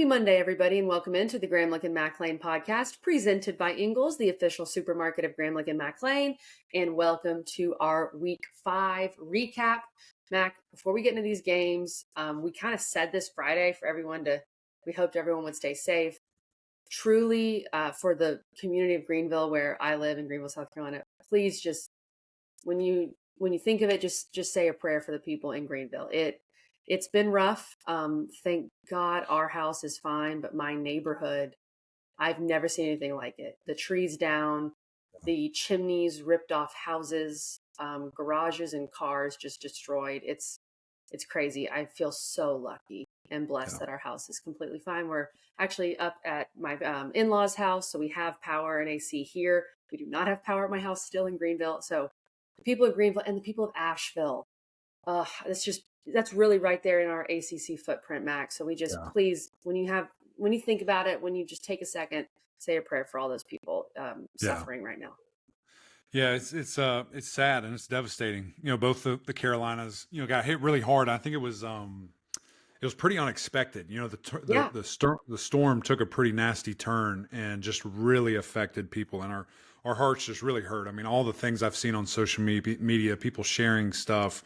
Happy Monday, everybody, and welcome into the Gramlich and Mac Lane podcast, presented by Ingles, the official supermarket of Gramlich and Mac Lane. And welcome to our Week 5 recap. Mac, before we get into these games, we kind of said this Friday for everyone we hoped everyone would stay safe. Truly, for the community of Greenville, where I live in Greenville, South Carolina, please just, when you think of it, just say a prayer for the people in Greenville. It's been rough. Thank God our house is fine, but my neighborhood, I've never seen anything like it. The trees down, the chimneys ripped off houses, garages and cars just destroyed. It's crazy. I feel so lucky and blessed that our house is completely fine. We're actually up at my in-laws' house, so we have power and AC here. We do not have power at my house still in Greenville. So the people of Greenville and the people of Asheville, that's really right there in our ACC footprint, Max. So we just please, when you think about it, when you just take a second, say a prayer for all those people suffering right now. Yeah, it's sad and it's devastating. Both the Carolinas, got hit really hard. I think it was pretty unexpected. The storm took a pretty nasty turn and just really affected people, and our hearts just really hurt. I mean, all the things I've seen on social media, people sharing stuff.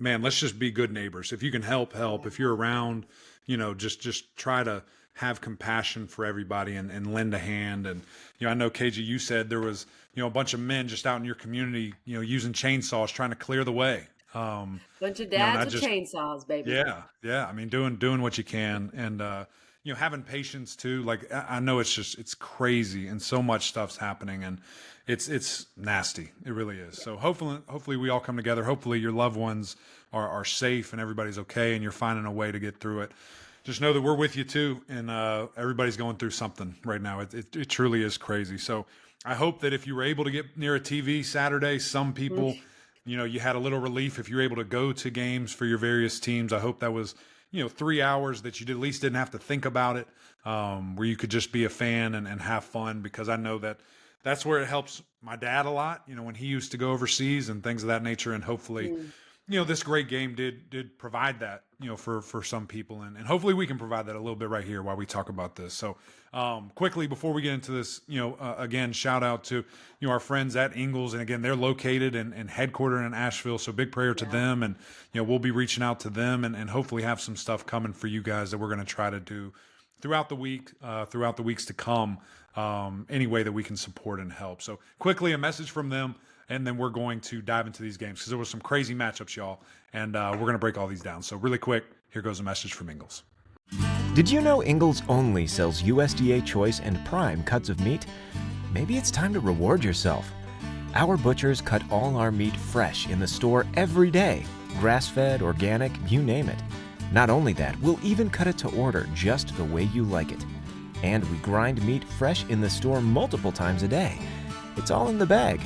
Man, let's just be good neighbors. If you can help. If you're around, just try to have compassion for everybody and lend a hand. And, I know, KG, you said there was, a bunch of men just out in your community, using chainsaws, trying to clear the way. Bunch of dads with chainsaws, baby. Yeah. I mean, doing what you can, and, having patience too. Like, I know it's crazy and so much stuff's happening, and it's nasty. It really is. So hopefully we all come together. Hopefully your loved ones are safe and everybody's okay and you're finding a way to get through it. Just know that we're with you too. And, everybody's going through something right now. It truly is crazy. So I hope that if you were able to get near a TV Saturday, some people, you had a little relief if you're able to go to games for your various teams. I hope that was, 3 hours that you at least didn't have to think about it, where you could just be a fan and have fun, because I know that's where it helps my dad a lot, when he used to go overseas and things of that nature. And hopefully, this great game did provide that, for some people. And hopefully we can provide that a little bit right here while we talk about this. So quickly, before we get into this, again, shout out to, our friends at Ingles. And again, they're located and headquartered in Asheville. So big prayer to them. And, we'll be reaching out to them and hopefully have some stuff coming for you guys that we're going to try to do throughout the week, throughout the weeks to come, any way that we can support and help. So quickly, a message from them, and then we're going to dive into these games because there were some crazy matchups, y'all, and we're going to break all these down. So really quick, here goes a message from Ingles. Did you know Ingles only sells USDA Choice and Prime cuts of meat? Maybe it's time to reward yourself. Our butchers cut all our meat fresh in the store every day. Grass-fed, organic, you name it. Not only that, we'll even cut it to order just the way you like it. And we grind meat fresh in the store multiple times a day. It's all in the bag.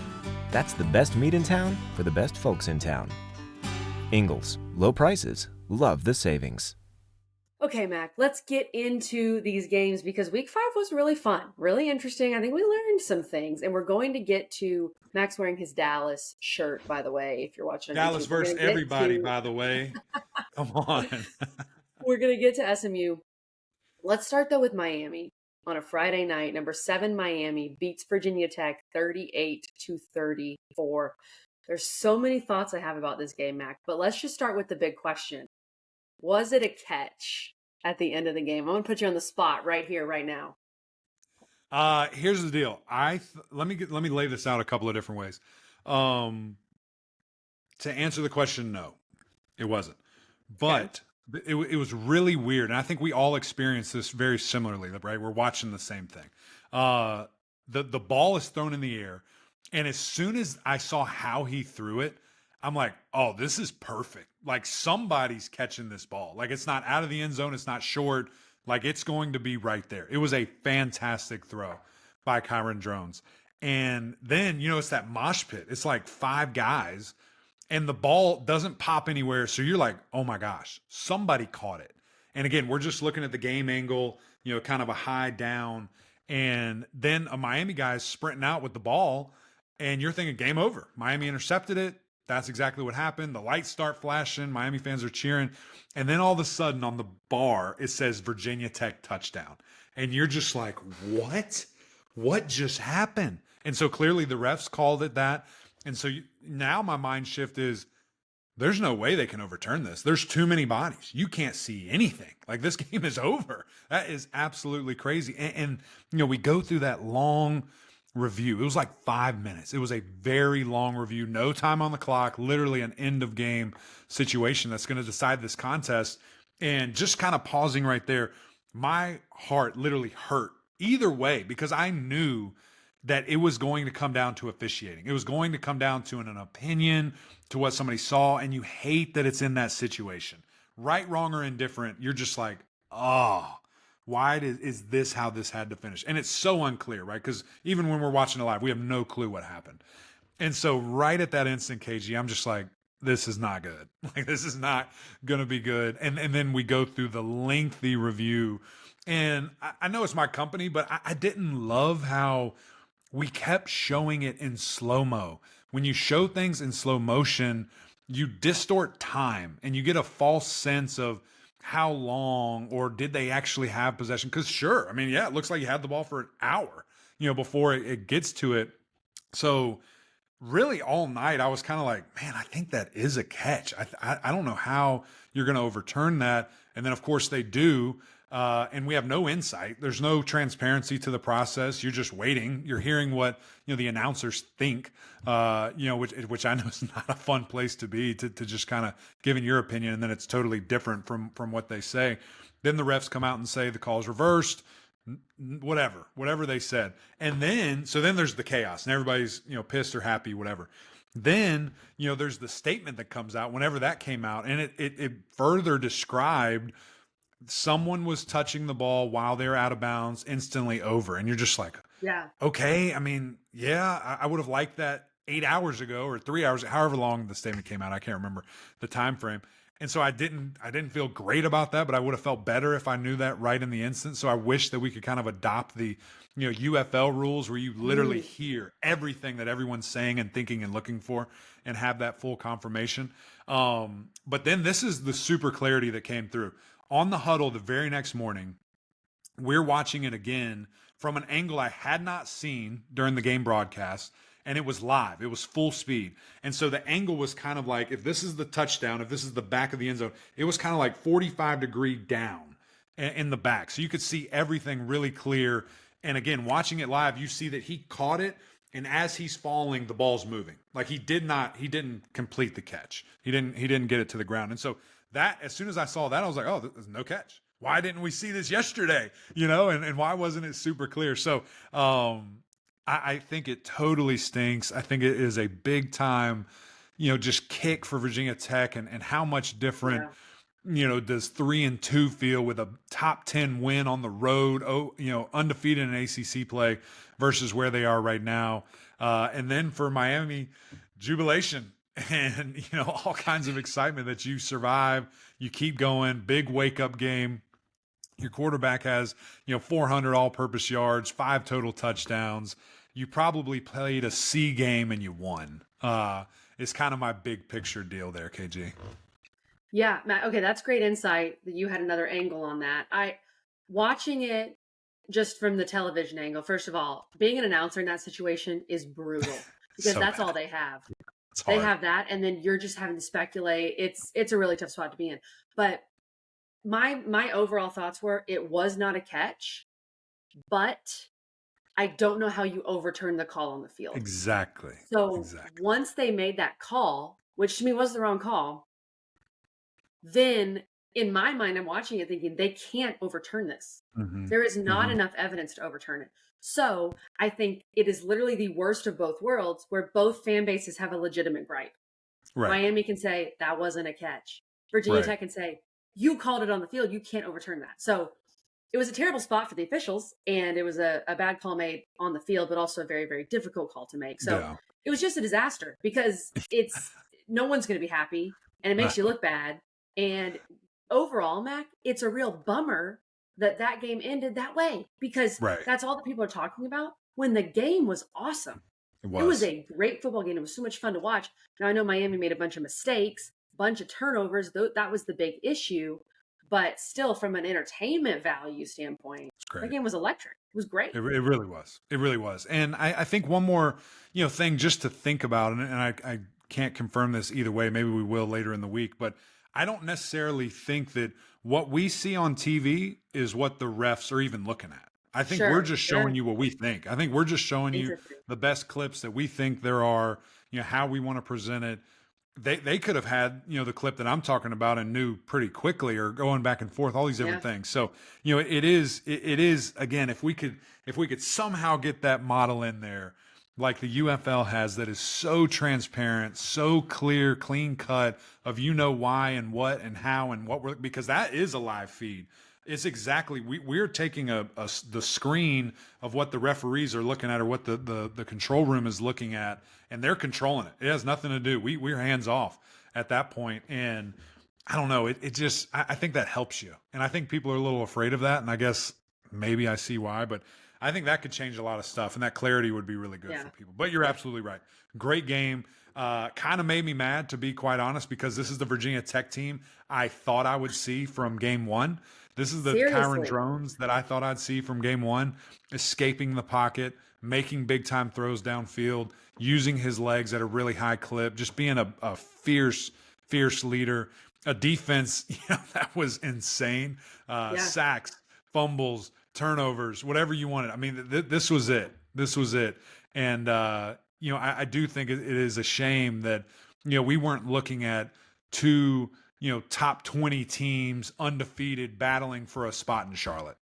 That's the best meat in town for the best folks in town. Ingles, low prices, love the savings. Okay, Mac, let's get into these games because Week 5 was really fun, really interesting. I think we learned some things, and we're going to get to Max wearing his Dallas shirt, by the way, if you're watching. Dallas versus everybody, by the way. Come on. We're going to get to SMU. Let's start, though, with Miami. On a Friday night, number 7 Miami beats Virginia Tech 38-34. There's so many thoughts I have about this game, Mac, but let's just start with the big question. Was it a catch at the end of the game? I'm going to put you on the spot right here, right now. Here's the deal. Let me lay this out a couple of different ways. To answer the question, no, it wasn't. But it was really weird, and I think we all experienced this very similarly, right? We're watching the same thing. The ball is thrown in the air, and as soon as I saw how he threw it, I'm like, oh, this is perfect. Like, somebody's catching this ball. Like, it's not out of the end zone. It's not short. Like, it's going to be right there. It was a fantastic throw by Kyron Drones. And then, it's that mosh pit. It's like 5 guys, and the ball doesn't pop anywhere. So you're like, oh my gosh, somebody caught it. And again, we're just looking at the game angle, kind of a high down. And then a Miami guy is sprinting out with the ball, and you're thinking game over. Miami intercepted it. That's exactly what happened. The lights start flashing. Miami fans are cheering. And then all of a sudden on the bar, it says Virginia Tech touchdown. And you're just like, what? What just happened? And so clearly the refs called it that. And so now my mind shift is, there's no way they can overturn this. There's too many bodies. You can't see anything. Like, this game is over. That is absolutely crazy. And we go through that long review. It was like 5 minutes. It was a very long review. No time on the clock. Literally an end of game situation that's going to decide this contest. And just kind of pausing right there, my heart literally hurt either way, because I knew that it was going to come down to officiating. It was going to come down to an opinion, to what somebody saw, and you hate that it's in that situation. Right, wrong, or indifferent, you're just like, oh, why is this how this had to finish? And it's so unclear, right? Because even when we're watching it live, we have no clue what happened. And so right at that instant, KG, I'm just like, this is not good. Like, this is not going to be good. And then we go through the lengthy review. And I know it's my company, but I didn't love how we kept showing it in slow-mo. When you show things in slow motion, you distort time and you get a false sense of how long, or did they actually have possession? Because sure, I mean, yeah, it looks like you had the ball for an hour, before it gets to it. So really all night I was kind of like, man, I think that is a catch. I don't know how you're going to overturn that. And then of course they do. And we have no insight. There's no transparency to the process. You're just waiting. You're hearing what, the announcers think, which I know is not a fun place to be, to just kind of giving your opinion. And then it's totally different from what they say. Then the refs come out and say the call's reversed, whatever they said. And then there's the chaos and everybody's, pissed or happy, whatever. Then, there's the statement that comes out whenever that came out, and it further described someone was touching the ball while they're out of bounds, instantly over. And you're just like, yeah, okay. I mean, yeah, I would have liked that 8 hours ago or 3 hours, however long the statement came out. I can't remember the time frame. And so I didn't feel great about that, but I would have felt better if I knew that right in the instant. So I wish that we could kind of adopt the, UFL rules where you literally hear everything that everyone's saying and thinking and looking for and have that full confirmation. But then this is the super clarity that came through. On the huddle the very next morning, we're watching it again from an angle I had not seen during the game broadcast, and it was live. It was full speed. And so the angle was kind of like, if this is the touchdown, if this is the back of the end zone, it was kind of like 45-degree down in the back. So you could see everything really clear. And again, watching it live, you see that he caught it, and as he's falling, the ball's moving. Like he didn't complete the catch. He didn't get it to the ground. And so that, as soon as I saw that, I was like, oh, there's no catch. Why didn't we see this yesterday? And why wasn't it super clear? So I think it totally stinks. I think it is a big time, just kick for Virginia Tech, and how much different, does 3-2 feel with a top 10 win on the road, undefeated in ACC play versus where they are right now. And then for Miami, jubilation. And, all kinds of excitement that you survive, you keep going, big wake up game. Your quarterback has, 400 all-purpose yards, 5 total touchdowns. You probably played a C game and you won. It's kind of my big picture deal there, KG. Yeah, Matt. Okay, that's great insight that you had another angle on that. Watching it just from the television angle, first of all, being an announcer in that situation is brutal because that's all they have. They have that, and then you're just having to speculate. It's a really tough spot to be in. But my overall thoughts were, it was not a catch, but I don't know how you overturn the call on the field. Exactly. So once they made that call, which to me was the wrong call, then in my mind, I'm watching it thinking they can't overturn this. Mm-hmm. There is not enough evidence to overturn it. So I think it is literally the worst of both worlds, where both fan bases have a legitimate gripe. Right. Miami can say that wasn't a catch. Virginia Tech can say, you called it on the field, you can't overturn that. So it was a terrible spot for the officials, and it was a bad call made on the field, but also a very, very difficult call to make. So it was just a disaster, because no one's going to be happy, and it makes you look bad. And overall, Mac, it's a real bummer that game ended that way, because that's all that people are talking about when the game was awesome. It was a great football game. It was so much fun to watch. Now I know Miami made a bunch of mistakes, bunch of turnovers. That was the big issue. But still, from an entertainment value standpoint, that game was electric. It was great. It really was. It really was. And I think one more, thing just to think about, and I can't confirm this either way. Maybe we will later in the week, but I don't necessarily think that what we see on TV is what the refs are even looking at. I think we're just showing you what we think. I think we're just showing you the best clips that we think there are, how we want to present it. They could have had, the clip that I'm talking about and knew pretty quickly, or going back and forth, all these different things. So, it is again, if we could somehow get that model in there, like the UFL has, that is so transparent, so clear, clean cut of, why and what and how and what because that is a live feed. It's exactly, we're taking the screen of what the referees are looking at, or what the control room is looking at, and they're controlling it. It has nothing to do. We're hands off at that point. And I don't know, it just, I think that helps you. And I think people are a little afraid of that. And I guess maybe I see why, but I think that could change a lot of stuff, and that clarity would be really good for people. But you're absolutely right. Great game. Kind of made me mad, to be quite honest, because this is the Virginia Tech team I thought I would see from game one. This is the Kyron Drones that I thought I'd see from game one, escaping the pocket, making big-time throws downfield, using his legs at a really high clip, just being a fierce leader, a defense that was insane, sacks, fumbles, turnovers, whatever you wanted. I mean, this was it. This was it. And, I do think it is a shame that, we weren't looking at two top 20 teams, undefeated, battling for a spot in Charlotte,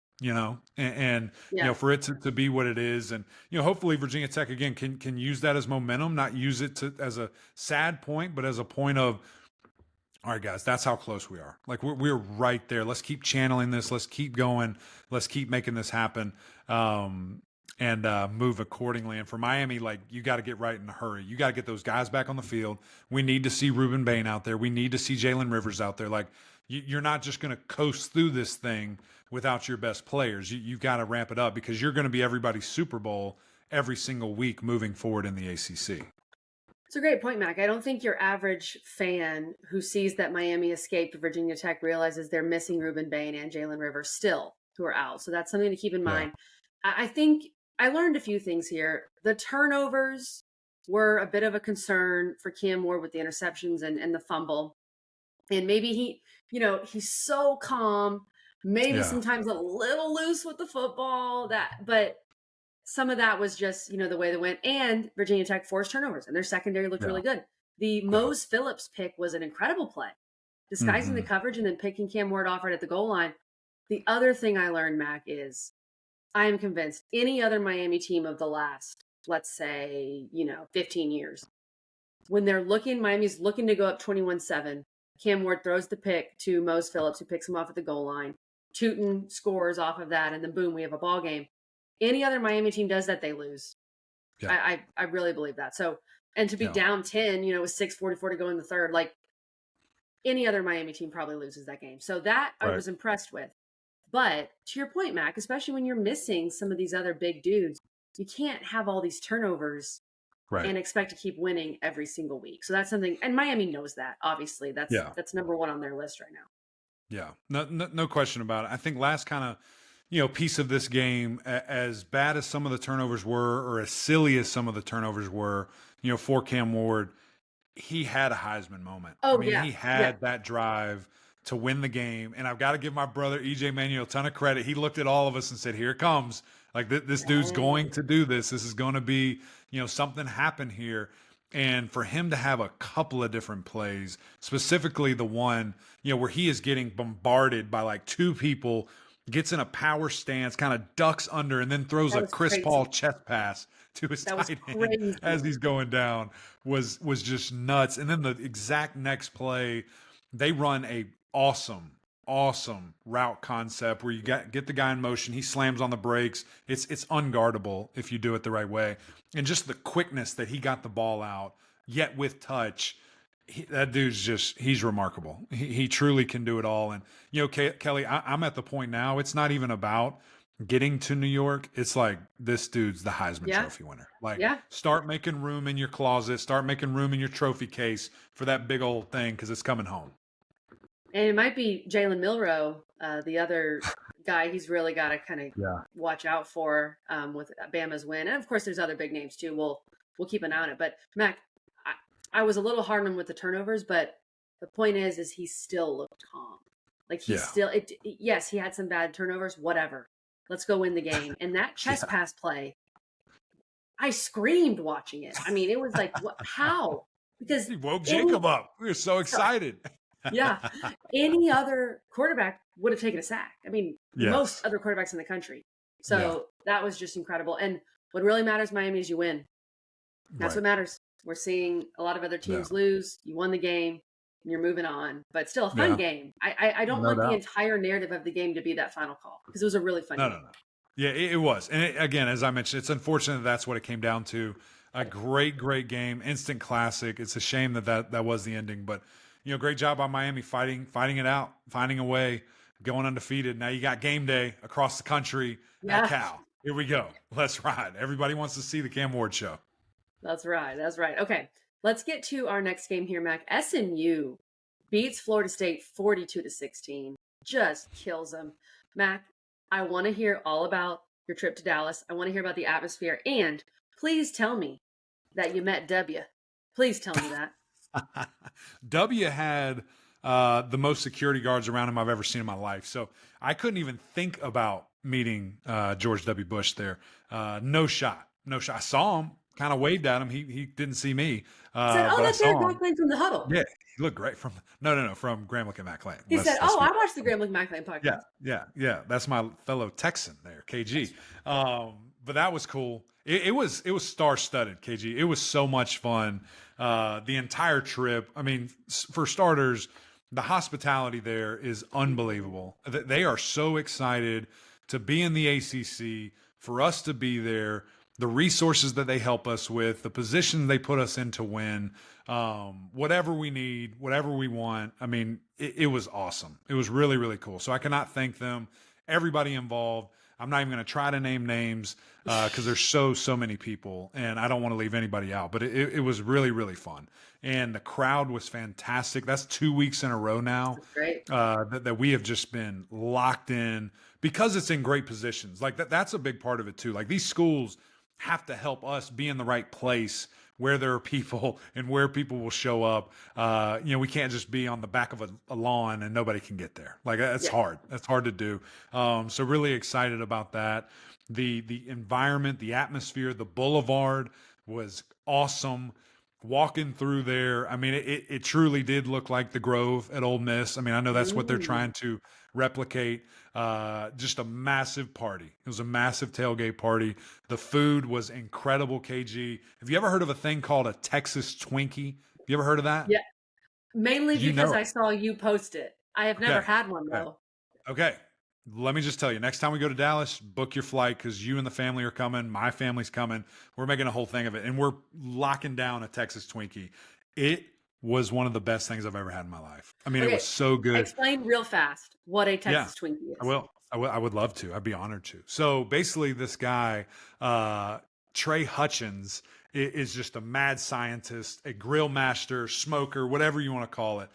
and for it to be what it is. And, hopefully Virginia Tech, again, can use that as momentum, not use it as a sad point, but as a point of, all right, guys, that's how close we are. Like, we're right there. Let's keep channeling this. Let's keep going. Let's keep making this happen. And move accordingly. And for Miami, like, you got to get right in a hurry. You got to get those guys back on the field. We need to see Ruben Bain out there. We need to see Jalen Rivers out there. Like, you're not just going to coast through this thing without your best players. You've got to ramp it up, because you're going to be everybody's Super Bowl every single week moving forward in the ACC. It's a great point, Mac. I don't think your average fan who sees that Miami escaped Virginia Tech realizes they're missing Ruben Bain and Jalen Rivers still, who are out. So that's something to keep in mind. I think I learned a few things here. The turnovers were a bit of a concern for Cam Ward with the interceptions and the fumble. And maybe he's so calm, maybe sometimes a little loose with the football, but some of that was just, the way they went. And Virginia Tech forced turnovers, and their secondary looked really good. The Mose Phillips pick was an incredible play, disguising the coverage and then picking Cam Ward off right at the goal line. The other thing I learned, Mac, is I am convinced any other Miami team of the last, let's say, 15 years, when Miami's looking to go up 21-7, Cam Ward throws the pick to Mose Phillips, who picks him off at the goal line. Tootin scores off of that, and then boom, we have a ball game. Any other Miami team does that, they lose. Yeah. I really believe that. So, and to be down 10, with 6:44 to go in the third, like, any other Miami team probably loses that game. So that I was impressed with. But to your point, Mac, especially when you're missing some of these other big dudes, you can't have all these turnovers and expect to keep winning every single week. So that's something, and Miami knows that, obviously. That's number one on their list right now. Yeah, no question about it. I think last kind of, piece of this game, as bad as some of the turnovers were, or as silly as some of the turnovers were, for Cam Ward, he had a Heisman moment. He had that drive to win the game. And I've got to give my brother, EJ Manuel, a ton of credit. He looked at all of us and said, here it comes. Like, this dude's going to do this. This is going to be, something happen here. And for him to have a couple of different plays, specifically the one, where he is getting bombarded by like two people, gets in a power stance, kind of ducks under, and then throws a Chris Paul chest pass to his tight end as he's going down, was just nuts. And then the exact next play, they run a awesome route concept where you get the guy in motion. He slams on the brakes. It's unguardable if you do it the right way. And just the quickness that he got the ball out, yet with touch, that dude's he's remarkable. He truly can do it all. And, Kelly, I'm at the point now, it's not even about getting to New York, it's like this dude's the Heisman Yeah. Trophy winner. Like, Yeah. start making room in your closet, start making room in your trophy case for that big old thing because it's coming home. And it might be Jalen Milroe, the other guy he's really got to kind of watch out for with Bama's win. And of course, there's other big names too. We'll keep an eye on it. But Mac, I was a little hard on him with the turnovers, but the point is he still looked calm. Like he's still, yes, he had some bad turnovers, whatever. Let's go win the game. And that chest pass play, I screamed watching it. I mean, it was like, what? How? Because he woke Jacob up. We were so excited. Yeah. Any other quarterback would have taken a sack. I mean, most other quarterbacks in the country. So that was just incredible. And what really matters, Miami, is you win. That's what matters. We're seeing a lot of other teams lose. You won the game. And you're moving on. But still a fun game. I don't want the entire narrative of the game to be that final call because it was a really fun game. No. Yeah, it was. And again, as I mentioned, it's unfortunate that's what it came down to. A great game, instant classic. It's a shame that was the ending. But, great job by Miami fighting it out, finding a way, going undefeated. Now you got game day across the country at Cal. Here we go. Let's ride. Everybody wants to see the Cam Ward show. That's right. Okay, let's get to our next game here, Mac. SMU beats Florida State 42-16. Just kills them. Mac, I want to hear all about your trip to Dallas. I want to hear about the atmosphere. And please tell me that you met W. Please tell me that. W had the most security guards around him I've ever seen in my life. So I couldn't even think about meeting George W. Bush there. No shot. I saw him, kind of waved at him. He didn't see me. He said, that's Eric McLean from the huddle. Yeah, he looked great from from Graham Lake and Mac Lane. He said, I watched the Graham Lake and Mac Lane podcast. Yeah. That's my fellow Texan there, KG. But that was cool. It was star-studded, KG. It was so much fun. The entire trip. I mean, for starters, the hospitality there is unbelievable. They are so excited to be in the ACC, for us to be there, the resources that they help us with, the positions they put us in to win, whatever we need, whatever we want. I mean, it was awesome. It was really, really cool. So I cannot thank them, everybody involved. I'm not even going to try to name names because there's so many people, and I don't want to leave anybody out. But it was really, really fun. And the crowd was fantastic. That's 2 weeks in a row now that we have just been locked in because it's in great positions. Like that's a big part of it too. Like these schools have to help us be in the right place where there are people and where people will show up. We can't just be on the back of a lawn and nobody can get there. Like that's hard. That's hard to do. So really excited about that. The environment, the atmosphere, the boulevard was awesome. Walking through there, I mean, it truly did look like the Grove at Ole Miss. I mean, I know that's what they're trying to replicate. Just a massive party. It was a massive tailgate party. The food was incredible, KG. Have you ever heard of a thing called a Texas Twinkie? You ever heard of that? Yeah, mainly because I saw you post it. I have never had one, though. Okay. Let me just tell you, next time we go to Dallas, book your flight because you and the family are coming. My family's coming. We're making a whole thing of it. And we're locking down a Texas Twinkie. It was one of the best things I've ever had in my life. I mean, it was so good. Explain real fast what a Texas Twinkie is. I will. I would love to. I'd be honored to. So basically this guy, Trey Hutchins, is just a mad scientist, a grill master, smoker, whatever you want to call it.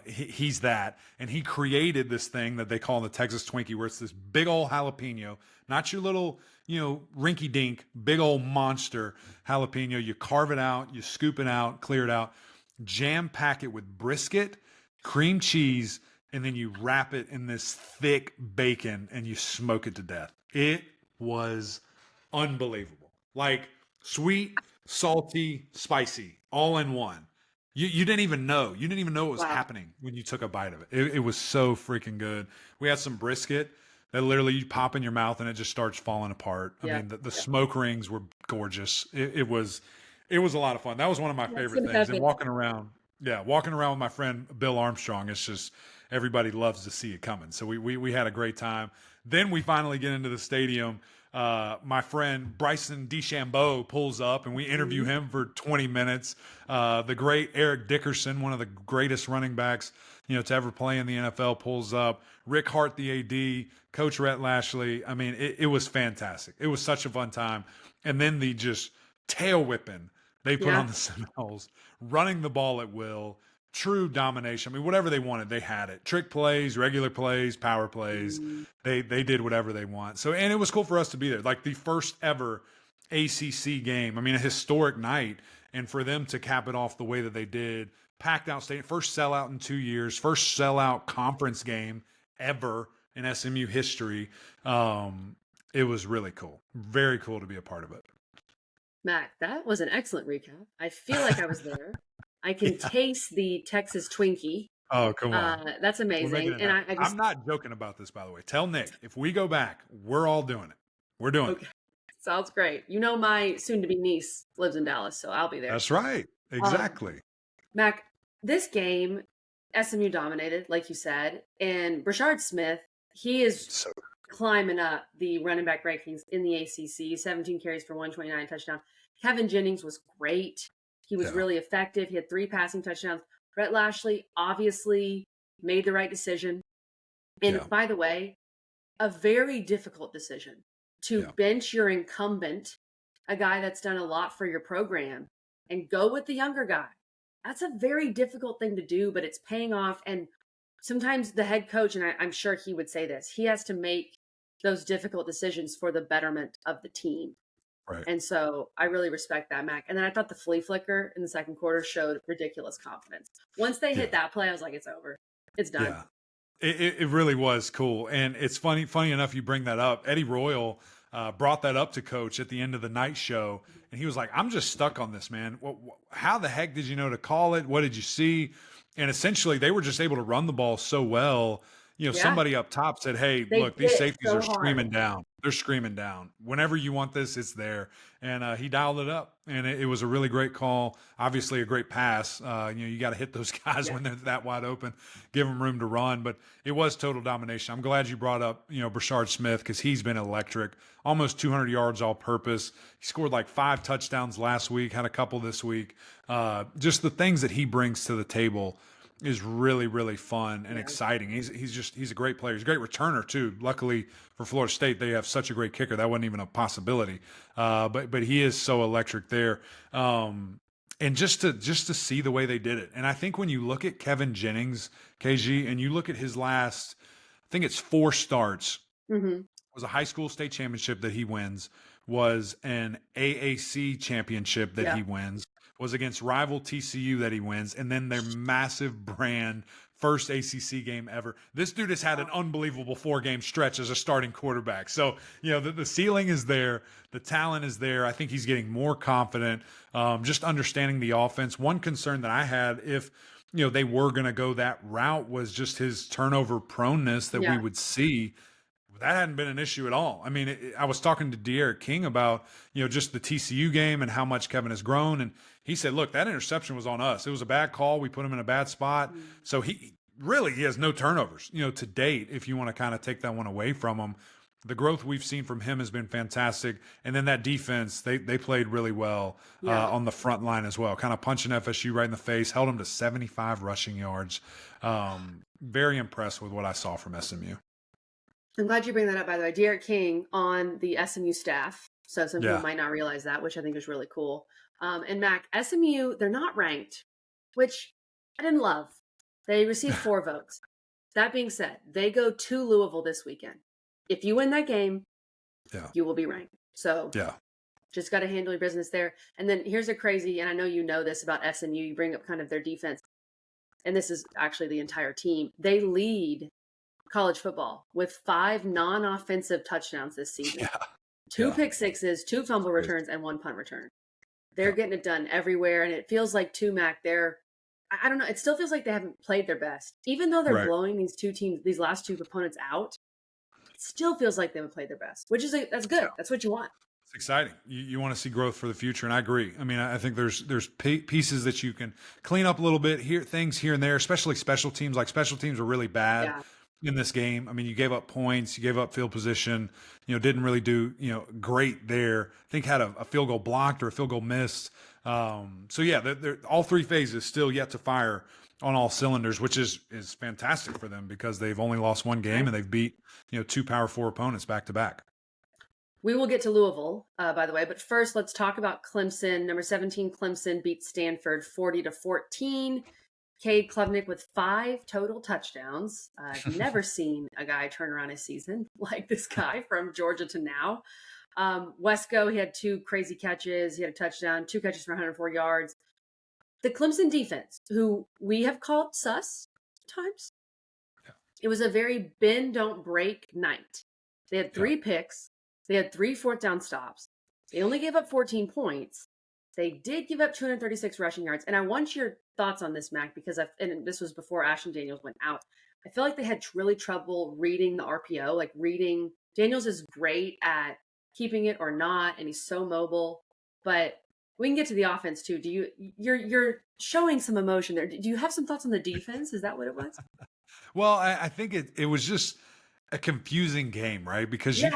He's that. And he created this thing that they call the Texas Twinkie, where it's this big old jalapeno, not your little, rinky dink, big old monster jalapeno. You carve it out, you scoop it out, clear it out, jam pack it with brisket, cream cheese, and then you wrap it in this thick bacon and you smoke it to death. It was unbelievable. Like sweet, salty, spicy, all in one. You didn't even know. You didn't even know what was happening when you took a bite of it. It was so freaking good. We had some brisket that literally you pop in your mouth and it just starts falling apart. I mean, the smoke rings were gorgeous. It was a lot of fun. That was one of my favorite things. And walking around with my friend Bill Armstrong, it's just everybody loves to see it coming. So we had a great time. Then we finally get into the stadium. My friend Bryson DeChambeau pulls up and we interview him for 20 minutes. The great Eric Dickerson, one of the greatest running backs to ever play in the NFL, pulls up. Rick Hart, the AD, Coach Rhett Lashley. I mean, it was fantastic. It was such a fun time. And then the just tail whipping they put on the Seminoles, running the ball at will, true domination. I mean, whatever they wanted, they had it. Trick plays, regular plays, power plays. They did whatever they want. So, and it was cool for us to be there. Like the first ever ACC game. I mean, a historic night. And for them to cap it off the way that they did, packed out stadium, first sellout in 2 years, first sellout conference game ever in SMU history. It was really cool. Very cool to be a part of it. Mac, that was an excellent recap. I feel like I was there. I can taste the Texas Twinkie. Oh, come on. That's amazing. And I'm not joking about this, by the way. Tell Nick, if we go back, we're all doing it. We're doing it. Sounds great. My soon-to-be niece lives in Dallas, so I'll be there. That's right. Exactly. Mac, this game, SMU dominated, like you said, and Brashard Smith, he is climbing up the running back rankings in the ACC, 17 carries for 129 touchdowns. Kevin Jennings was great. He was really effective. He had 3 passing touchdowns. Rhett Lashley obviously made the right decision. And by the way, a very difficult decision to bench your incumbent, a guy that's done a lot for your program, and go with the younger guy. That's a very difficult thing to do, but it's paying off. And sometimes the head coach, and I'm sure he would say this, he has to make those difficult decisions for the betterment of the team. Right. And so I really respect that, Mac. And then I thought the flea flicker in the second quarter showed ridiculous confidence. Once they hit that play, I was like, it's over. It's done. Yeah. It really was cool. And it's funny enough you bring that up. Eddie Royal brought that up to Coach at the end of the night show. And he was like, I'm just stuck on this, man. How the heck did you know to call it? What did you see? And essentially, they were just able to run the ball so well. Somebody up top said, hey, look, these safeties are screaming down. They're screaming down. Whenever you want this, it's there. And he dialed it up. And it was a really great call. Obviously, a great pass. You got to hit those guys when they're that wide open, give them room to run. But it was total domination. I'm glad you brought up, Brashard Smith, because he's been electric. Almost 200 yards all purpose. He scored like 5 touchdowns last week, had a couple this week. Just the things that he brings to the table is really, really fun and exciting. He's a great player. He's a great returner too. Luckily for Florida State, they have such a great kicker. That wasn't even a possibility. But he is so electric there. And just to see the way they did it. And I think when you look at Kevin Jennings, KG, and you look at his last, I think it's 4 starts, was a high school state championship that he wins, was an AAC championship that he wins, was against rival TCU that he wins, and then their massive brand first ACC game ever. This dude has had an unbelievable 4-game stretch as a starting quarterback. So, the ceiling is there. The talent is there. I think he's getting more confident, just understanding the offense. One concern that I had, if, they were going to go that route, was just his turnover proneness that we would see. That hadn't been an issue at all. I mean, I was talking to De'Aaron King about, just the TCU game and how much Kevin has grown. And he said, look, that interception was on us. It was a bad call. We put him in a bad spot. So he has no turnovers, to date, if you want to kind of take that one away from him. The growth we've seen from him has been fantastic. And then that defense, they played really well on the front line as well, kind of punching FSU right in the face, held them to 75 rushing yards. Very impressed with what I saw from SMU. I'm glad you bring that up, by the way. De'Aaron King on the SMU staff. So some people might not realize that, which I think is really cool. And Mac, SMU, they're not ranked, which I didn't love. They received 4 votes. That being said, they go to Louisville this weekend. If you win that game, you will be ranked. So just got to handle your business there. And then here's a crazy, and I know you know this about SMU, you bring up kind of their defense. And this is actually the entire team. They lead college football with 5 non-offensive touchdowns this season. 2 pick sixes, 2 fumble returns, and 1 punt return. They're getting it done everywhere. And it feels like Mac, I don't know, it still feels like they haven't played their best. Even though they're blowing these 2 teams, these last 2 opponents out, it still feels like they haven't played their best, which is that's good. That's what you want. It's exciting. You want to see growth for the future, and I agree. I mean, I think there's pieces that you can clean up a little bit, things here and there, especially special teams. Like special teams were really bad in this game. I mean, you gave up points, you gave up field position, didn't really do, great there. I think had a field goal blocked or a field goal missed. So yeah, all 3 phases still yet to fire on all cylinders, which is fantastic for them because they've only lost one game and they've beat, 2 Power 4 opponents back to back. We will get to Louisville, by the way, but first let's talk about Clemson. Number 17, Clemson beat Stanford 40-14. Cade Klubnik with 5 total touchdowns. I've never seen a guy turn around a season like this guy from Georgia to now. Wesco, he had 2 crazy catches. He had a touchdown, 2 catches for 104 yards. The Clemson defense, who we have called sus times, it was a very bend, don't break night. They had 3 picks. They had 3 fourth down stops. They only gave up 14 points. They did give up 236 rushing yards. And I want your thoughts on this, Mac, because and this was before Ashton Daniels went out. I feel like they had really trouble reading the RPO, like reading. Daniels is great at keeping it or not, and he's so mobile. But we can get to the offense too. You're showing some emotion there. Do you have some thoughts on the defense? Is that what it was? Well, I think it was just a confusing game, right? Because you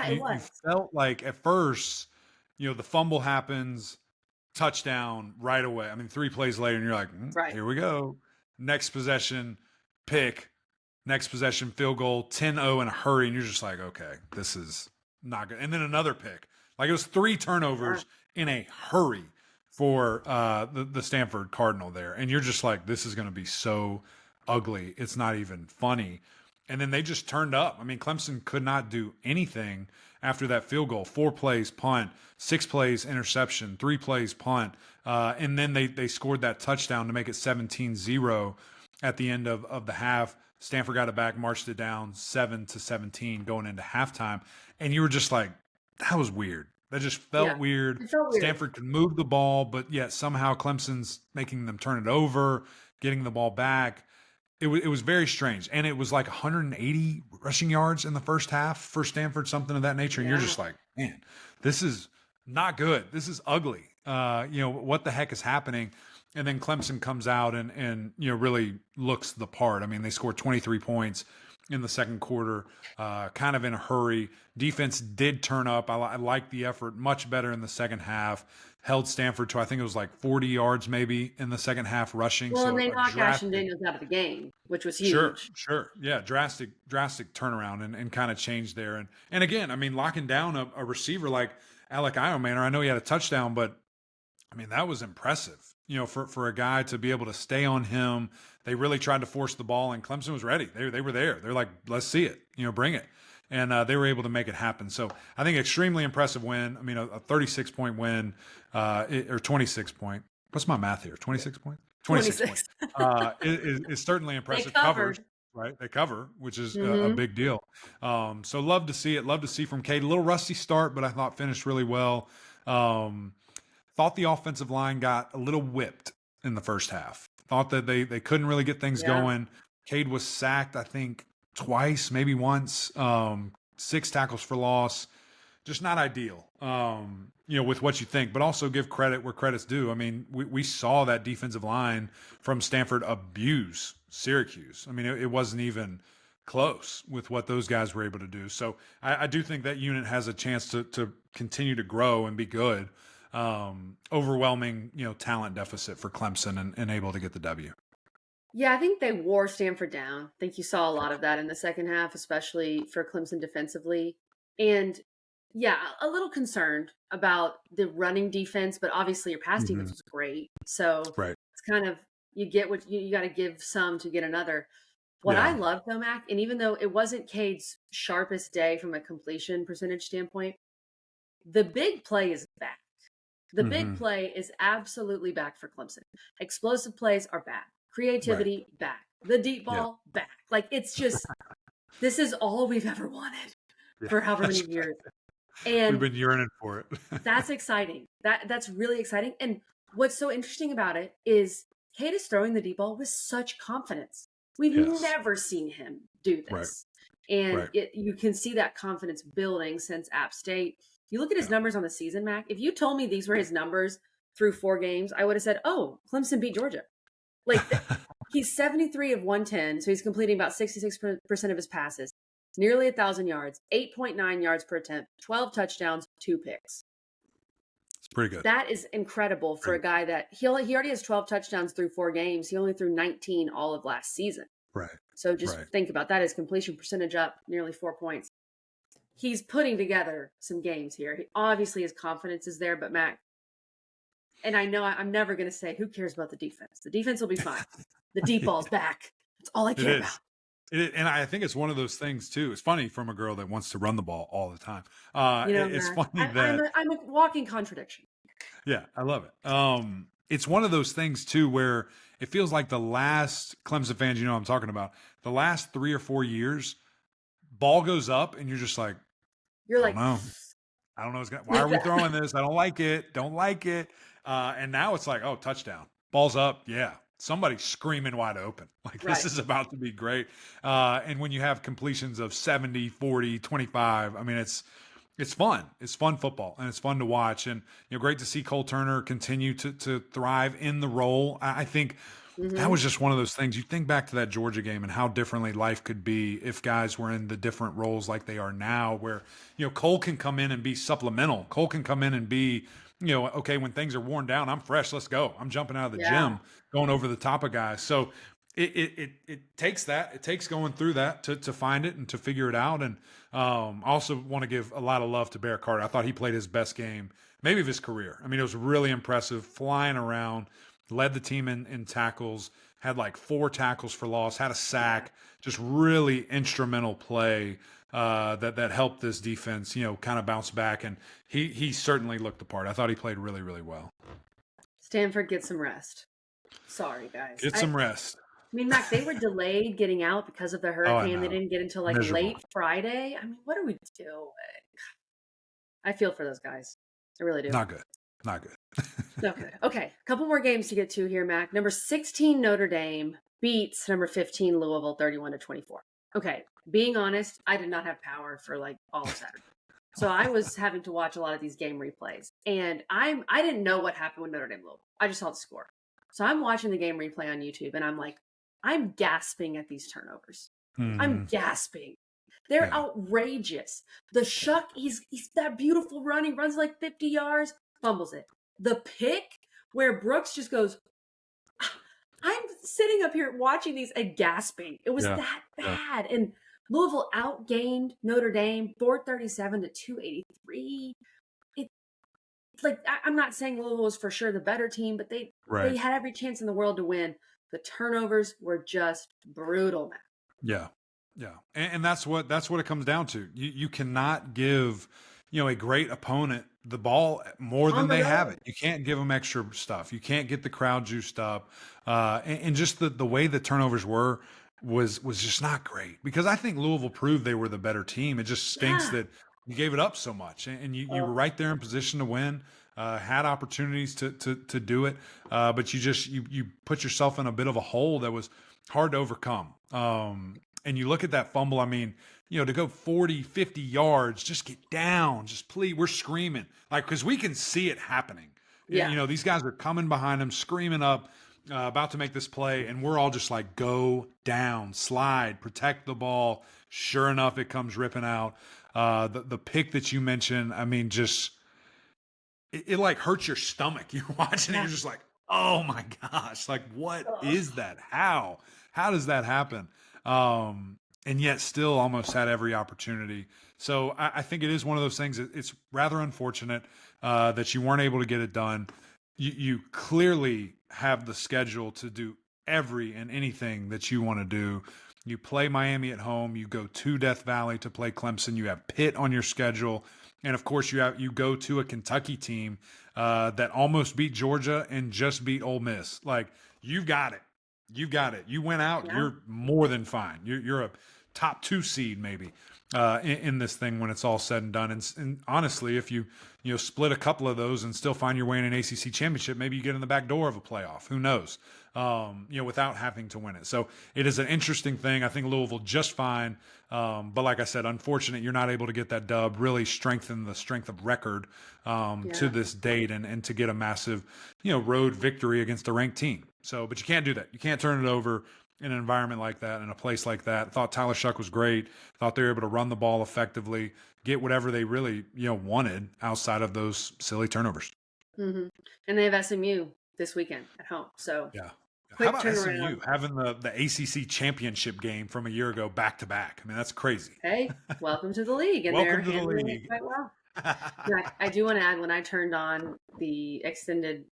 felt like at first, the fumble happens, touchdown right away. I mean, 3 plays later, and you're like, here we go. Next possession, pick. Next possession, field goal, 10-0 in a hurry. And you're just like, okay, this is not good. And then another pick. Like, it was 3 turnovers in a hurry for the Stanford Cardinal there. And you're just like, this is going to be so ugly. It's not even funny. And then they just turned up. I mean, Clemson could not do anything after that field goal. 4 plays, punt, 6 plays, interception, 3 plays, punt. And then they scored that touchdown to make it 17-0 at the end of the half. Stanford got it back, marched it down 7-17 going into halftime. And you were just like, that was weird. That just felt weird. It felt weird. Stanford could move the ball, but yet somehow Clemson's making them turn it over, getting the ball back. It was very strange. And it was like 180 rushing yards in the first half for Stanford, something of that nature. And you're just like, man, this is not good. This is ugly. What the heck is happening? And then Clemson comes out and really looks the part. I mean, they scored 23 points in the second quarter, kind of in a hurry. Defense did turn up. I like the effort much better in the second half. Held Stanford to, I think it was like 40 yards maybe in the second half rushing. Well, and they knocked Ashton Daniels out of the game, which was huge. Sure. Yeah, drastic turnaround and kind of changed there. And again, I mean, locking down a receiver like Alec Iomanor, I know he had a touchdown, but I mean, that was impressive. For a guy to be able to stay on him. They really tried to force the ball, and Clemson was ready. They were there. They're like, let's see it. Bring it. And they were able to make it happen. So I think extremely impressive win. I mean, a 36-point win or 26-point. What's my math here? 26 points? 26 points. Is certainly impressive. They covered. Right? They cover, which is a big deal. So love to see it. Love to see from Cade. A little rusty start, but I thought finished really well. Thought the offensive line got a little whipped in the first half. Thought that they couldn't really get things going. Cade was sacked, I think, twice, maybe once. 6 tackles for loss. Just not ideal, with what you think. But also give credit where credit's due. I mean, we saw that defensive line from Stanford abuse Syracuse. I mean, it wasn't even close with what those guys were able to do. So I do think that unit has a chance to continue to grow and be good. Overwhelming, talent deficit for Clemson and able to get the W. Yeah, I think they wore Stanford down. I think you saw a lot of that in the second half, especially for Clemson defensively. And yeah, a little concerned about the running defense, but obviously your pass defense was great. So it's kind of, you get what you got to give some to get another. What I love though, Mac, and even though it wasn't Cade's sharpest day from a completion percentage standpoint, the big play is back. The big play is absolutely back for Clemson. Explosive plays are back. Creativity back. The deep ball back. Like, it's just, this is all we've ever wanted for however many years. And we've been yearning for it. That's exciting. That's really exciting. And what's so interesting about it is Cade is throwing the deep ball with such confidence. We've never seen him do this. And you can see that confidence building since App State. You look at his numbers on the season, Mac. If you told me these were his numbers through 4 games, I would have said, oh, Clemson beat Georgia. Like, he's 73 of 110, so he's completing about 66% of his passes, nearly 1,000 yards, 8.9 yards per attempt, 12 touchdowns, 2 picks. Pretty good. That is incredible for a guy that he already has 12 touchdowns through 4 games. He only threw 19 all of last season. Right. So just think about that. His completion percentage up nearly 4 points. He's putting together some games here. Obviously, his confidence is there, but Mac, and I know I'm never going to say, who cares about the defense? The defense will be fine. The deep ball's back. That's all I care about. And I think it's one of those things too. It's funny from a girl that wants to run the ball all the time. It's funny that I'm a walking contradiction. Yeah, I love it. It's one of those things too where it feels like the last Clemson fans, you know what I'm talking about, the last 3 or 4 years, ball goes up and you're just like, I don't know. Why are we throwing this? I don't like it. Don't like it. And now it's like, oh, touchdown. Ball's up. Yeah. Somebody's screaming wide open. Like this is about to be great. And when you have completions of 70, 40, 25, I mean, it's fun. It's fun football and it's fun to watch. And, great to see Cole Turner continue to thrive in the role. I think that was just one of those things. You think back to that Georgia game and how differently life could be if guys were in the different roles like they are now, where, Cole can come in and be supplemental. Cole can come in and be, okay, when things are worn down, I'm fresh. Let's go. I'm jumping out of the gym, going over the top of guys. So it takes that. It takes going through that to find it and to figure it out. And I also want to give a lot of love to Bear Carter. I thought he played his best game, maybe of his career. I mean, it was really impressive, flying around, led the team in tackles, had like 4 tackles for loss, had a sack, just really instrumental play that helped this defense, kind of bounce back. And he certainly looked the part. I thought he played really, really well. Stanford, get some rest. Sorry, guys. Get some rest. I mean, Mac, they were delayed getting out because of the hurricane. They didn't get until like late Friday. I mean, what are we doing? I feel for those guys. I really do. Not good. Okay. A couple more games to get to here, Mac. Number 16, Notre Dame beats number 15, Louisville, 31-24. Okay. Being honest, I did not have power for like all of Saturday. So I was having to watch a lot of these game replays. And I didn't know what happened with Notre Dame Louisville. I just saw the score. So I'm watching the game replay on YouTube and I'm like, I'm gasping at these turnovers. I'm gasping. They're outrageous. The Shuck, he's that beautiful run. He runs like 50 yards, fumbles it. The pick where Brooks just goes, I'm sitting up here watching these and gasping. It was that bad. And Louisville outgained Notre Dame 437-283. I'm not saying Louisville was for sure the better team, but they had every chance in the world to win. The turnovers were just brutal, man. Yeah. And that's what it comes down to. You cannot give, a great opponent the ball more than they have it. You can't give them extra stuff. You can't get the crowd juiced up. And just the way the turnovers was just not great, because I think Louisville proved they were the better team. It just stinks that you gave it up so much, and you were right there in position to win, had opportunities to do it. But you put yourself in a bit of a hole that was hard to overcome. And you look at that fumble, I mean, to go 40, 50 yards, just get down, just please, we're screaming, because we can see it happening. Yeah. These guys are coming behind him, screaming up, about to make this play, and we're all just like, go down, slide, protect the ball. Sure enough, it comes ripping out. The pick that you mentioned, I mean, just it like hurts your stomach. You're watching it, you're just like, oh my gosh, like what is that? How does that happen? And yet still almost had every opportunity. So I think it is one of those things. It's rather unfortunate that you weren't able to get it done. You clearly have the schedule to do every and anything that you want to do. You play Miami at home. You go to Death Valley to play Clemson. You have Pitt on your schedule. And of course you go to a Kentucky team that almost beat Georgia and just beat Ole Miss. Like, you've got it. You went out. Yeah. You're more than fine. You're a top 2 seed maybe in this thing when it's all said and done. And honestly, if you split a couple of those and still find your way in an ACC championship, maybe you get in the back door of a playoff. Who knows? Without having to win it. So it is an interesting thing. I think Louisville just fine. But like I said, unfortunate you're not able to get that dub, really strengthen the strength of record to this date and to get a massive, road victory against a ranked team. So, but you can't do that. You can't turn it over in an environment like that, in a place like that. Thought Tyler Shuck was great. Thought they were able to run the ball effectively, get whatever they really, wanted outside of those silly turnovers. Mm-hmm. And they have SMU this weekend at home. So Yeah. quick How about turnaround. SMU having the ACC championship game from a year ago back to back? I mean, that's crazy. Hey, welcome to the league, and they're Welcome to the handling it league. quite well. Now, I do want to add, when I turned on the extended,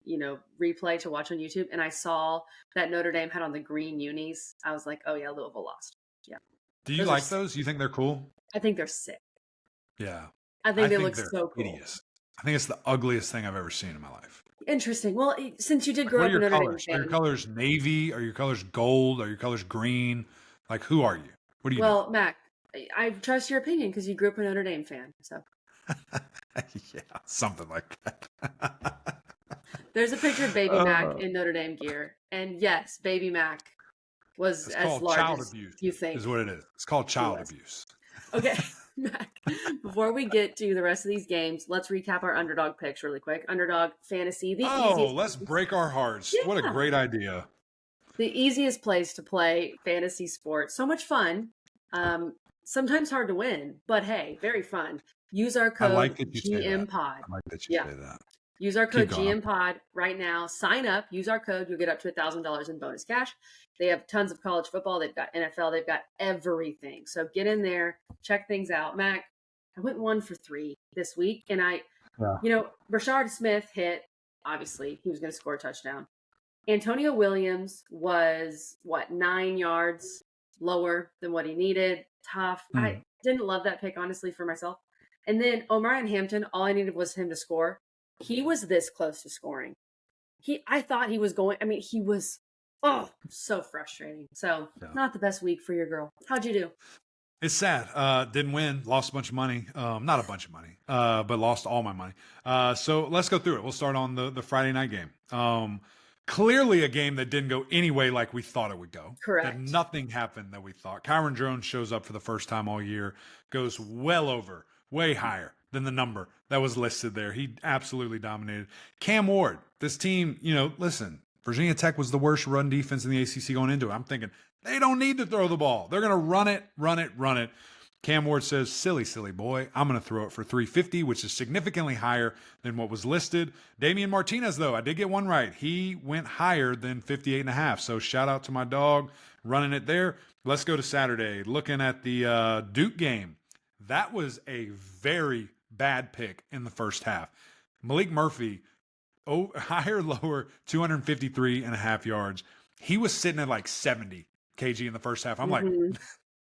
replay to watch on YouTube, and I saw that Notre Dame had on the green unis, I was like, oh yeah, Louisville lost. Yeah. Do you Those like those? You think they're cool? I think they're sick. Yeah. I think they look they're so cool. hideous. I think it's the ugliest thing I've ever seen in my life. Interesting. Well, since you did grow What up are a your Notre Dame colors? Are fan, your colors navy? Are your colors gold? Are your colors green? Like, who are you? What do you well, Mac, I trust your opinion because you grew up a Notre Dame fan. So yeah, something like that. there's a picture of Baby Mac in Notre Dame gear, and yes, Baby Mac was It's as called large child as abuse. you think. Is what it is. It's called child abuse. Okay, Mac, before we get to the rest of these games, let's recap our underdog picks really quick. Underdog fantasy, the easiest. Let's break our hearts. Yeah. What a great idea. The easiest place to play fantasy sports. So much fun. Sometimes hard to win, but hey, very fun. Use our code GMPod. I like that you say that. Use our code GMPod right now. Sign up. Use our code. You'll get up to $1,000 in bonus cash. They have tons of college football. They've got NFL. They've got everything. So get in there. Check things out. Mac, I went 1 for 3 this week. And Rashard Smith hit. Obviously, he was going to score a touchdown. Antonio Williams was, 9 yards lower than what he needed. Tough. I didn't love that pick, honestly, for myself. And then Omarion Hampton, all I needed was him to score. He was this close to scoring. I thought he was going. I mean, he was, so frustrating. So not the best week for your girl. How'd you do? It's sad. Didn't win. Lost a bunch of money. Not a bunch of money, but lost all my money. So let's go through it. We'll start on the Friday night game. Clearly a game that didn't go any way like we thought it would go. Correct. That nothing happened that we thought. Kyron Jones shows up for the first time all year, goes way higher than the number that was listed there. He absolutely dominated. Cam Ward, this team, listen, Virginia Tech was the worst run defense in the ACC going into it. I'm thinking, they don't need to throw the ball. They're going to run it. Cam Ward says, silly boy, I'm going to throw it for 350, which is significantly higher than what was listed. Damian Martinez, though, I did get one right. He went higher than 58.5. So shout out to my dog running it there. Let's go to Saturday. Looking at the Duke game. That was a very bad pick in the first half. Malik Murphy, higher, lower, 253.5 yards. He was sitting at like 70 kg in the first half. I'm like,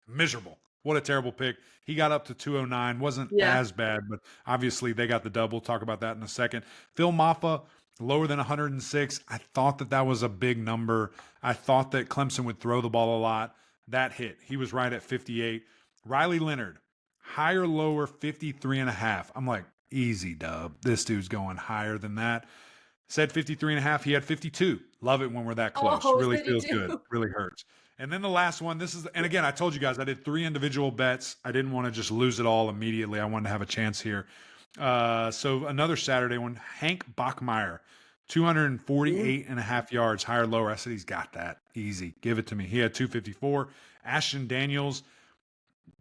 miserable. What a terrible pick. He got up to 209. Wasn't as bad, but obviously they got the dub. We'll talk about that in a second. Phil Maffa, lower than 106. I thought that was a big number. I thought that Clemson would throw the ball a lot. That hit. He was right at 58. Riley Leonard, higher, lower, 53.5. I'm like, easy dub. This dude's going higher than that. Said 53.5. He had 52. Love it when we're that close. Really feels good. Really hurts. And then the last one, and again, I told you guys, I did 3 individual bets. I didn't want to just lose it all immediately. I wanted to have a chance here. So another Saturday one, Hank Bachmeier, 248.5 yards, higher, lower. I said, he's got that. Easy. Give it to me. He had 254. Ashton Daniels,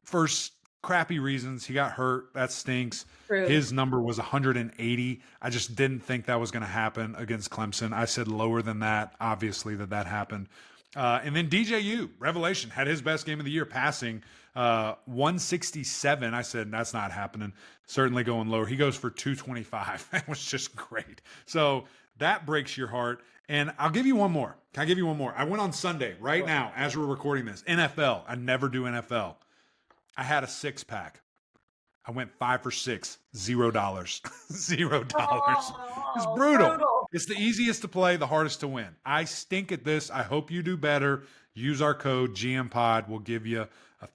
first crappy reasons. He got hurt. That stinks. True. His number was 180. I just didn't think that was going to happen against Clemson. I said lower than that. Obviously that happened. And then DJU, revelation, had his best game of the year passing, 167. I said, that's not happening. Certainly going lower. He goes for 225. That was just great. So that breaks your heart. And I'll give you one more. Can I give you one more? I went on Sunday right now as we're recording this. NFL. I never do NFL. I had a 6-pack. I went 5 for 6, $0. $0. It's brutal. It's the easiest to play, the hardest to win. I stink at this. I hope you do better. Use our code GMPod. We'll give you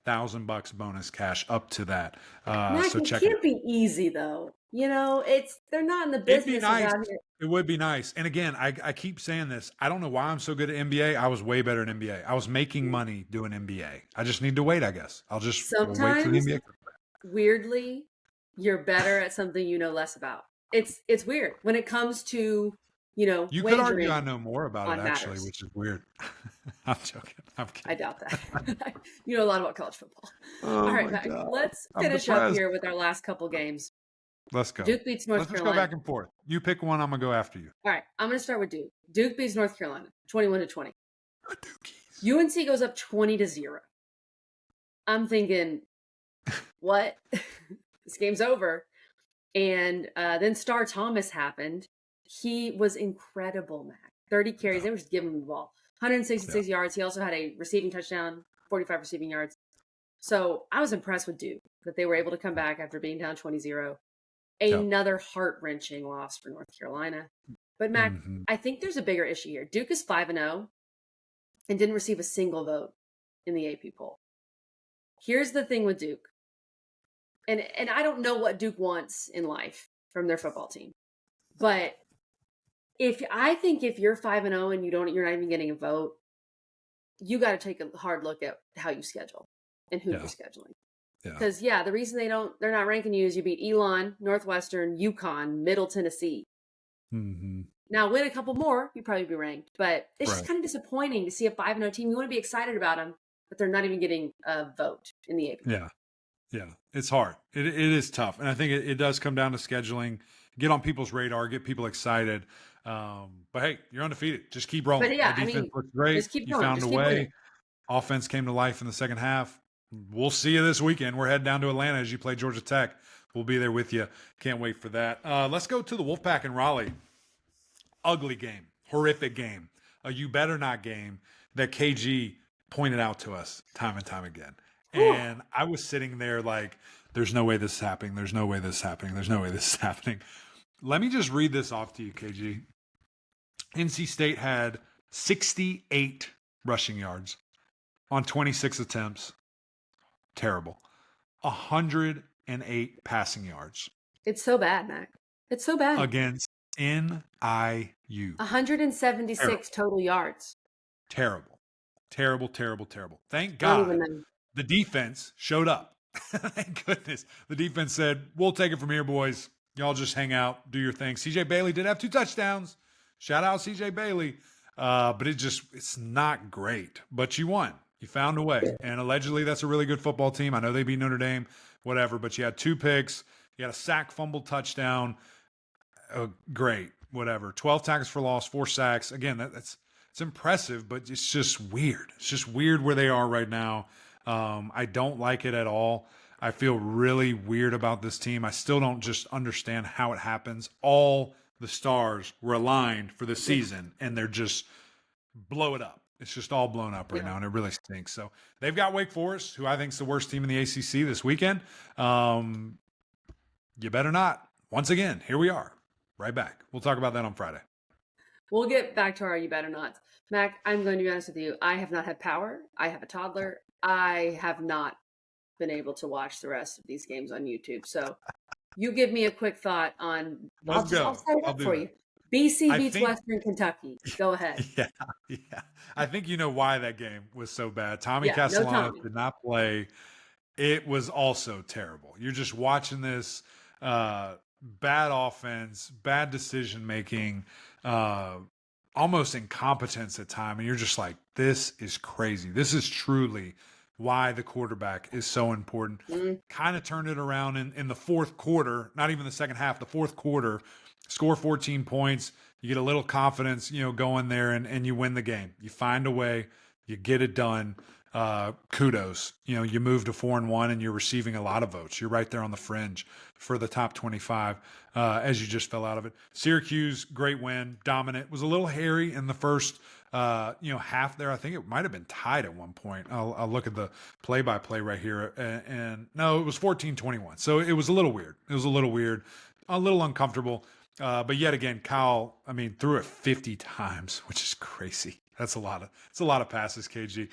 $1,000 bonus cash up to that. Mac, so check it can't be easy though. They're not in the business. It'd be nice. It would be nice. And again, I keep saying this. I don't know why I'm so good at NBA. I was way better at NBA. I was making money doing NBA. I just need to wait, I guess. I'll just wait for the NBA. Weirdly, you're better at something you know less about. It's weird when it comes to you could argue I know more about it actually, which is weird. I'm joking. I'm kidding. I doubt that. You know a lot about college football. All right, Mac, let's finish up here with our last couple games. Let's go. Duke beats North Let's just go Carolina. back and forth. You pick one. I'm going to go after you. All right, I'm going to start with Duke. Duke beats North Carolina, 21-20. The Dukies. UNC goes up 20-0. I'm thinking, what? This game's over. And then Star Thomas happened. He was incredible, Mac. 30 carries. They were just giving him the ball. 166 yards. He also had a receiving touchdown, 45 receiving yards. So I was impressed with Duke that they were able to come back after being down 20-0. Another heart-wrenching loss for North Carolina. But, Mac, I think there's a bigger issue here. Duke is 5-0 and didn't receive a single vote in the AP poll. Here's the thing with Duke. And I don't know what Duke wants in life from their football team. But I think if you're 5-0 and you're not even getting a vote, you got to take a hard look at how you schedule and who you're scheduling. Because the reason they're not ranking you is you beat Elon, Northwestern, UConn, Middle Tennessee. Now win a couple more, you'd probably be ranked. But it's just kind of disappointing to see a 5-0 team. You want to be excited about them, but they're not even getting a vote in the AP. Yeah, it's hard. It is tough. And I think it does come down to scheduling, get on people's radar, get people excited. But hey, you're undefeated. Just keep rolling. But yeah, the defense looks great. Just keep going. You found just a keep way. winning. Offense came to life in the second half. We'll see you this weekend. We're heading down to Atlanta as you play Georgia Tech. We'll be there with you. Can't wait for that. Let's go to the Wolfpack in Raleigh. Ugly game. Horrific game. A you better not game that KG pointed out to us time and time again. And I was sitting there like, there's no way this is happening. There's no way this is happening. There's no way this is happening. Let me just read this off to you, KG. NC State had 68 rushing yards on 26 attempts. Terrible. 108 passing yards. It's so bad, Mac. It's so bad. Against NIU. 176 total yards. Terrible. Thank God the defense showed up. Thank goodness. The defense said, we'll take it from here, boys. Y'all just hang out, do your thing. CJ Bailey did have 2 touchdowns. Shout out CJ Bailey. But it's not great. But you won. You found a way. And allegedly that's a really good football team. I know they beat Notre Dame, whatever. But you had 2 picks. You had a sack, fumble, touchdown. Great, whatever. 12 tackles for loss, 4 sacks. Again, it's impressive, but it's just weird. It's just weird where they are right now. I don't like it at all. I feel really weird about this team. I still don't just understand how it happens. All the stars were aligned for the season, and they're just blow it up. It's just all blown up right now, and it really stinks. So they've got Wake Forest, who I think is the worst team in the ACC this weekend. You better not. Once again, here we are, right back. We'll talk about that on Friday. We'll get back to our you better not. Mac, I'm going to be honest with you. I have not had power. I have a toddler. I have not been able to watch the rest of these games on YouTube. So you give me a quick thought on I'll set it up for you. BC beats Western Kentucky. Go ahead. Yeah. I think you know why that game was so bad. Tommy Castellanos did not play. It was also terrible. You're just watching this bad offense, bad decision making, almost incompetence at time, and you're just like, this is crazy. This is truly why the quarterback is so important. Kind of turned it around in the fourth quarter, not even the second half, the fourth quarter, score 14 points. You get a little confidence, going there and you win the game. You find a way, you get it done. Kudos. You move to 4-1 and you're receiving a lot of votes. You're right there on the fringe for the top 25 as you just fell out of it. Syracuse, great win, dominant. Was a little hairy in the first half there. I think it might have been tied at one point. I'll look at the play-by-play right here. And no, it was 14-21. So it was a little weird. A little uncomfortable. But yet again, Kyle, threw it 50 times, which is crazy. It's a lot of passes, KG.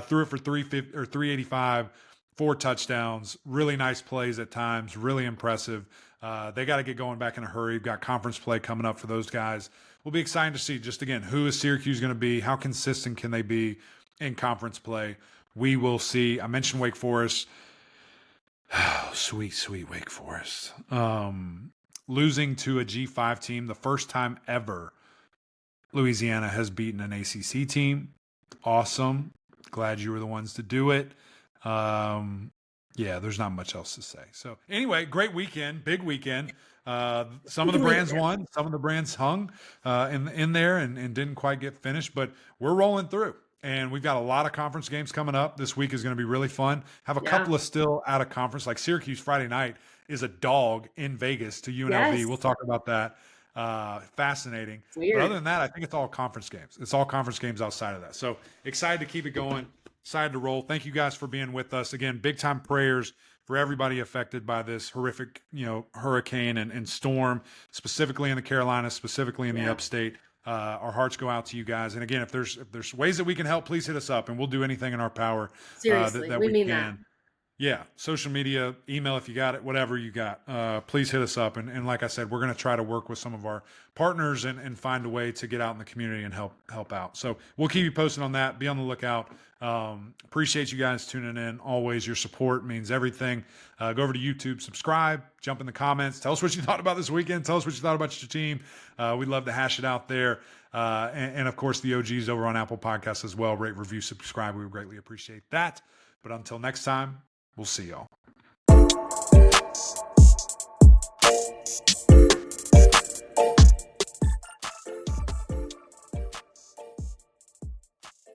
Threw it for 385, 4 touchdowns, really nice plays at times, really impressive. They got to get going back in a hurry. We've got conference play coming up for those guys. We'll be excited to see, just again, who is Syracuse going to be? How consistent can they be in conference play? We will see. I mentioned Wake Forest. Oh, sweet Wake Forest. Losing to a G5 team, the first time ever Louisiana has beaten an ACC team. Awesome. Glad you were the ones to do it. Yeah, there's not much else to say. So anyway, great weekend, big weekend. Some of the brands won, some of the brands hung in there and didn't quite get finished, but we're rolling through. And we've got a lot of conference games coming up. This week is going to be really fun. Have a couple of still out of conference, like Syracuse Friday night is a dog in Vegas to UNLV. Yes. We'll talk about that. Fascinating. Weird. But other than that, I think it's all conference games. It's all conference games outside of that. So excited to keep it going. Excited to roll. Thank you guys for being with us. Again, big time prayers for everybody affected by this horrific, hurricane and storm, specifically in the Carolinas, specifically in the upstate. Our hearts go out to you guys. And again, if there's ways that we can help, please hit us up and we'll do anything in our power that we mean can. That. Yeah, social media, email if you got it, whatever you got. Please hit us up. And like I said, we're going to try to work with some of our partners and find a way to get out in the community and help out. So we'll keep you posted on that. Be on the lookout. Appreciate you guys tuning in. Always, your support means everything. Go over to YouTube, subscribe, jump in the comments. Tell us what you thought about this weekend. Tell us what you thought about your team. We'd love to hash it out there. And of course, the OGs over on Apple Podcasts as well. Rate, review, subscribe. We would greatly appreciate that. But until next time, we'll see y'all.